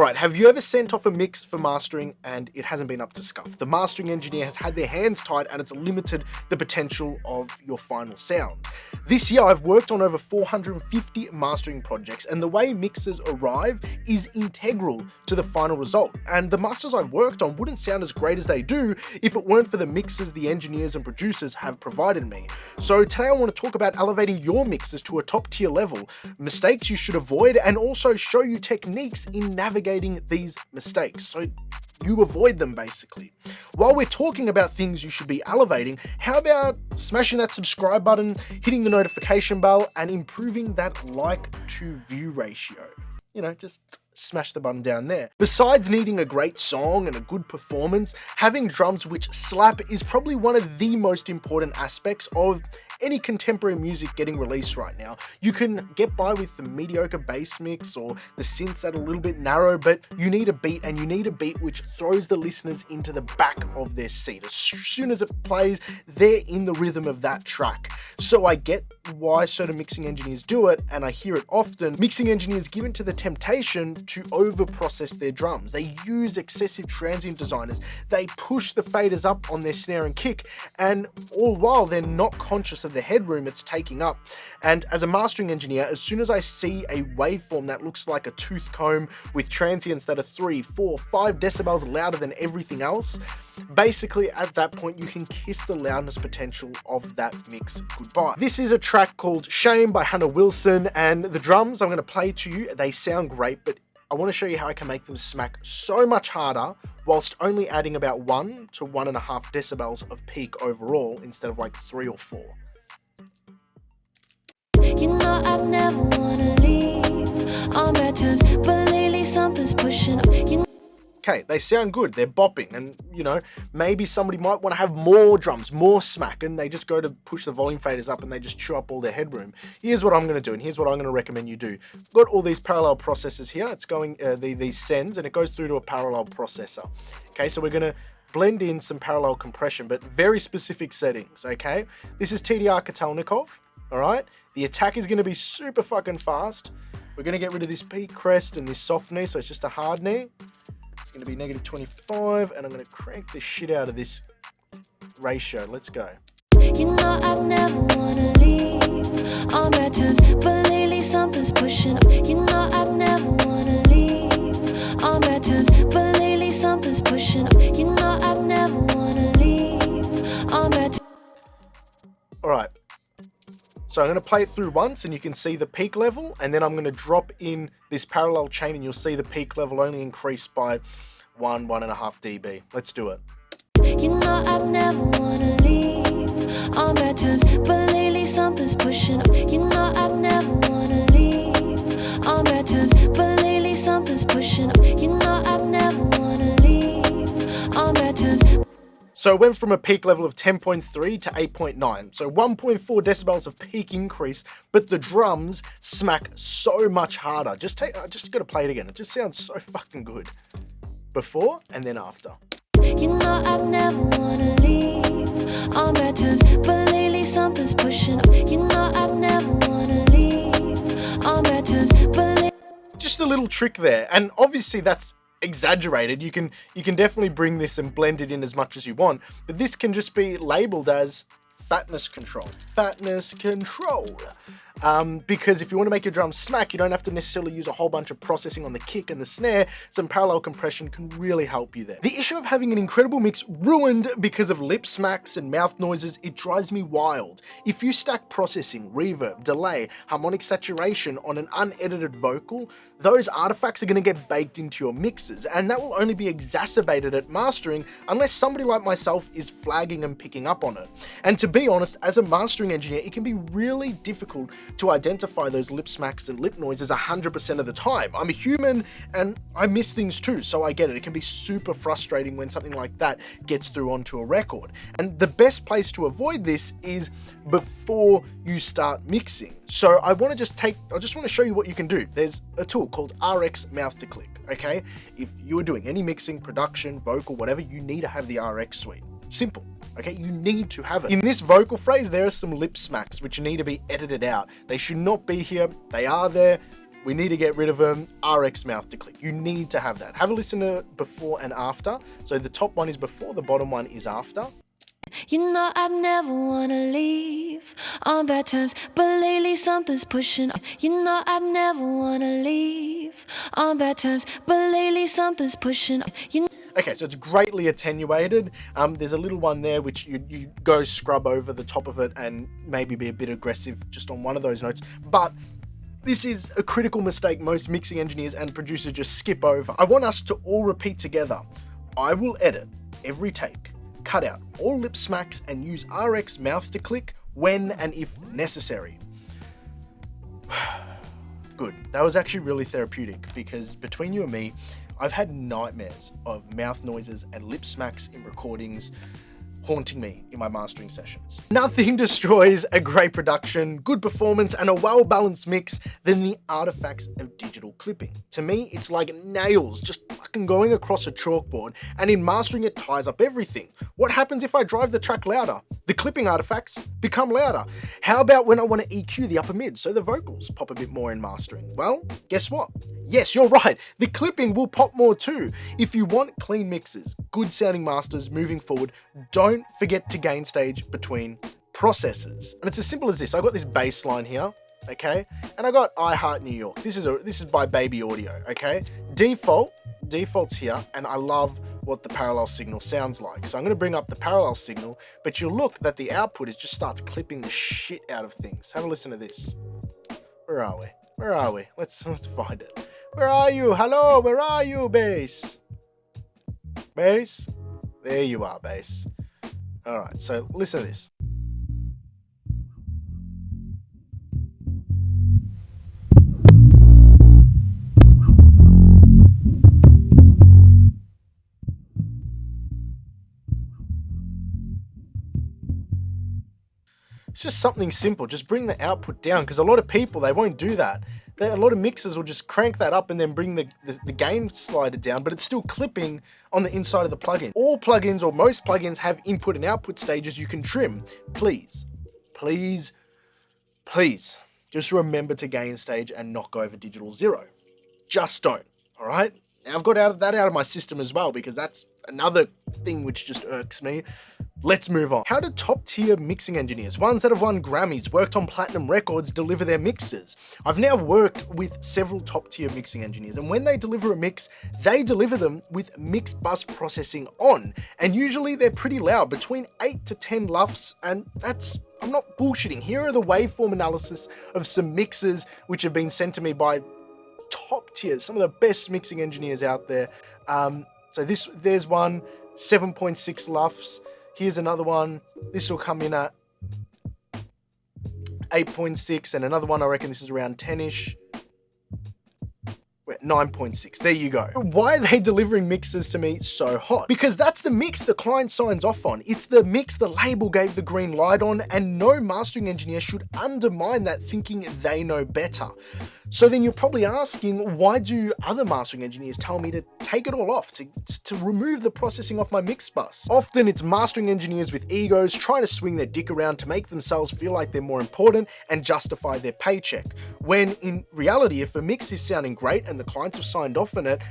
Alright, have you ever sent off a mix for mastering and it hasn't been up to scuff? The mastering engineer has had their hands tied and it's limited the potential of your final sound. This year I've worked on over 450 mastering projects, and the way mixes arrive is integral to the final result. And the masters I've worked on wouldn't sound as great as they do if it weren't for the mixes the engineers and producers have provided me. So today I want to talk about elevating your mixes to a top tier level, mistakes you should avoid, and also show you techniques in navigating these mistakes so you avoid them basically. While we're talking about things you should be elevating, how about smashing that subscribe button, hitting the notification bell, and improving that like to view ratio? You know, just smash the button down there. Besides needing a great song and a good performance, having drums which slap is probably one of the most important aspects of any contemporary music getting released right now. You can get by with the mediocre bass mix or the synths that are a little bit narrow, but you need a beat, and you need a beat which throws the listeners into the back of their seat. As soon as it plays, they're in the rhythm of that track. So I get why certain mixing engineers do it, and I hear it often. Mixing engineers give into the temptation to overprocess their drums. They use excessive transient designers. They push the faders up on their snare and kick, and all while they're not conscious of the headroom it's taking up. And as a mastering engineer, as soon as I see a waveform that looks like a tooth comb with transients that are 3, 4, 5 decibels louder than everything else, basically at that point you can kiss the loudness potential of that mix goodbye. This is a track called Shame by Hannah Wilson, and the drums I'm going to play to you, they sound great, but I want to show you how I can make them smack so much harder whilst only adding about 1 to 1.5 decibels of peak overall instead of like 3 or 4. You know I'd never wanna leave on bad terms, but lately something's pushing up. Okay, they sound good, they're bopping, and you know, maybe somebody might want to have more drums, more smack, and they just go to push the volume faders up and they just chew up all their headroom. Here's what I'm going to do, and here's what I'm going to recommend you do. I've got all these parallel processors here. It's going, these sends, and it goes through to a parallel processor. Okay, so we're going to blend in some parallel compression, but very specific settings, okay? This is TDR Kotelnikov, all right? The attack is going to be super fucking fast. We're going to get rid of this peak crest and this soft knee, so it's just a hard knee. It's going to be negative 25, and I'm going to crank the shit out of this ratio. Let's go. You know I'd never wanna leave on bad terms, but lately something's pushing up. You know I'd never wanna leave on bad terms, but lately something's pushing up. You know I'd never wanna leave on bad terms. All right. So I'm going to play it through once and you can see the peak level, and then I'm going to drop in this parallel chain and you'll see the peak level only increase by 1.5 dB. Let's do it. You know I'd never wanna leave on bad terms, but lately something's pushing up. You know I'd never wanna leave on bad terms, but lately something's pushing up. You know I'd never wanna leave on bad terms. So it went from a peak level of 10.3 to 8.9. So 1.4 decibels of peak increase, but the drums smack so much harder. I just got to play it again. It just sounds so fucking good. Before and then after. You know I'd never wanna leave on bad terms, but lately something's pushing up. You know I'd never wanna leave on bad terms, but just a little trick there, and obviously that's exaggerated. You can definitely bring this and blend it in as much as you want, but this can just be labeled as fatness control. Fatness control. Because if you want to make your drums smack, you don't have to necessarily use a whole bunch of processing on the kick and the snare. Some parallel compression can really help you there. The issue of having an incredible mix ruined because of lip smacks and mouth noises, it drives me wild. If you stack processing, reverb, delay, harmonic saturation on an unedited vocal, those artifacts are going to get baked into your mixes, and that will only be exacerbated at mastering unless somebody like myself is flagging and picking up on it. And to be honest, as a mastering engineer, it can be really difficult to identify those lip smacks and lip noises 100% of the time. I'm a human and I miss things too, so I get it. It can be super frustrating when something like that gets through onto a record. And the best place to avoid this is before you start mixing. So I just want to show you what you can do. There's a tool called RX Mouth to Click, okay? If you're doing any mixing, production, vocal, whatever, you need to have the RX suite. Simple. Okay, you need to have it. In this vocal phrase, there are some lip smacks which need to be edited out. They should not be here. They are there. We need to get rid of them. RX mouth to click. You need to have that. Have a listen to before and after. So the top one is before, the bottom one is after. You know I'd never wanna leave on bad terms, but lately something's pushing. You know I'd never wanna leave on bad terms, but lately something's pushing. Okay, so it's greatly attenuated. There's a little one there which you go scrub over the top of it and maybe be a bit aggressive just on one of those notes. But this is a critical mistake most mixing engineers and producers just skip over. I want us to all repeat together. I will edit every take, cut out all lip smacks and use RX mouth to click when and if necessary. Good. That was actually really therapeutic because between you and me, I've had nightmares of mouth noises and lip smacks in recordings haunting me in my mastering sessions. Nothing destroys a great production, good performance, and a well-balanced mix than the artifacts of digital clipping. To me, it's like nails just fucking going across a chalkboard, and in mastering it ties up everything. What happens if I drive the track louder? The clipping artifacts become louder. How about when I want to EQ the upper mid so the vocals pop a bit more in mastering? Well, guess what? Yes, you're right, the clipping will pop more too. If you want clean mixes, good sounding masters moving forward, don't forget to gain stage between processes. And it's as simple as this. I got this bass line here, okay? And I got I Heart New York. This is by Baby Audio, okay? Default's here, and I love what the parallel signal sounds like. So I'm going to bring up the parallel signal, but you'll look that the output just starts clipping the shit out of things. Have a listen to this. Where are we? Where are we? Let's find it. Where are you? Hello, where are you, bass? Bass? There you are, bass. All right, so listen to this. It's just something simple. Just bring the output down, because a lot of people, they won't do that. A lot of mixers will just crank that up and then bring the gain slider down, but it's still clipping on the inside of the plugin. All plugins, or most plugins, have input and output stages you can trim. Please, please, please, just remember to gain stage and not go over digital 0. Just don't, all right? Now I've got that out of my system as well, because that's another thing which just irks me. Let's move on. How do top tier mixing engineers, ones that have won Grammys, worked on platinum records, deliver their mixes? I've now worked with several top tier mixing engineers, and when they deliver a mix, they deliver them with mix bus processing on. And usually they're pretty loud, between 8 to 10 LUFS, and I'm not bullshitting. Here are the waveform analysis of some mixes which have been sent to me by top tiers, some of the best mixing engineers out there. So there's one, 7.6 LUFS. Here's another one. This will come in at 8.6, and another one, I reckon this is around 10-ish. 9.6. There you go. Why are they delivering mixes to me so hot? Because that's the mix the client signs off on. It's the mix the label gave the green light on, and no mastering engineer should undermine that thinking they know better. So then you're probably asking, why do other mastering engineers tell me to take it all off, to remove the processing off my mix bus? Often it's mastering engineers with egos trying to swing their dick around to make themselves feel like they're more important and justify their paycheck. When in reality, if a mix is sounding great and the clients have signed off on it,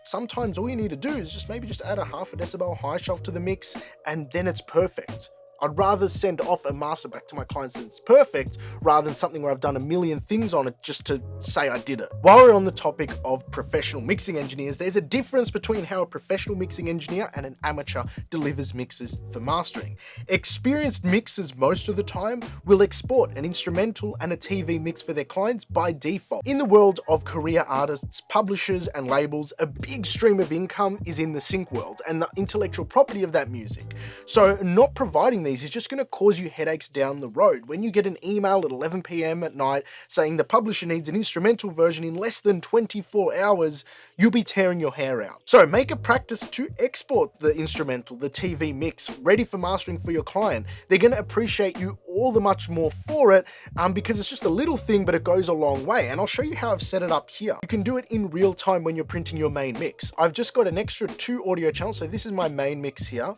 sometimes all you need to do is just add a half a decibel high shelf to the mix, and then it's perfect. I'd rather send off a master back to my clients that it's perfect rather than something where I've done a million things on it just to say I did it. While we're on the topic of professional mixing engineers, there's a difference between how a professional mixing engineer and an amateur delivers mixes for mastering. Experienced mixers most of the time will export an instrumental and a TV mix for their clients by default. In the world of career artists, publishers, and labels, a big stream of income is in the sync world and the intellectual property of that music. So not providing these is just going to cause you headaches down the road. When you get an email at 11 PM at night saying the publisher needs an instrumental version in less than 24 hours, you'll be tearing your hair out. So make a practice to export the instrumental, the TV mix, ready for mastering for your client. They're going to appreciate you all the much more for it because it's just a little thing, but it goes a long way. And I'll show you how I've set it up here. You can do it in real time when you're printing your main mix. I've just got an extra 2 audio channels. So this is my main mix here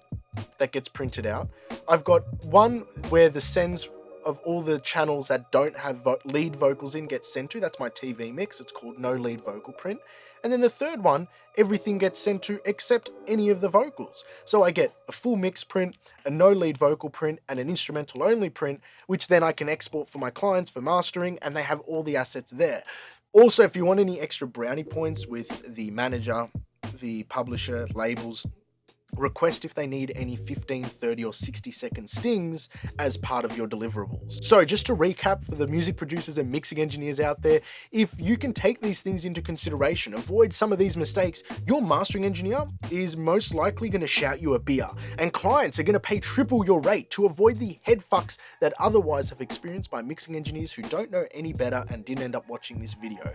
that gets printed out. I've got one where the sends of all the channels that don't have lead vocals in gets sent to. That's my TV mix. It's called no lead vocal print. And then the third one, everything gets sent to except any of the vocals. So I get a full mix print, a no lead vocal print, and an instrumental only print, which then I can export for my clients for mastering, and they have all the assets there. Also, if you want any extra brownie points with the manager, the publisher, labels, request if they need any 15, 30, or 60-second stings as part of your deliverables. So just to recap for the music producers and mixing engineers out there, if you can take these things into consideration, avoid some of these mistakes, your mastering engineer is most likely going to shout you a beer, and clients are going to pay triple your rate to avoid the head fucks that otherwise have experienced by mixing engineers who don't know any better and didn't end up watching this video.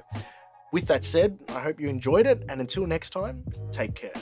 With that said, I hope you enjoyed it, and until next time, take care.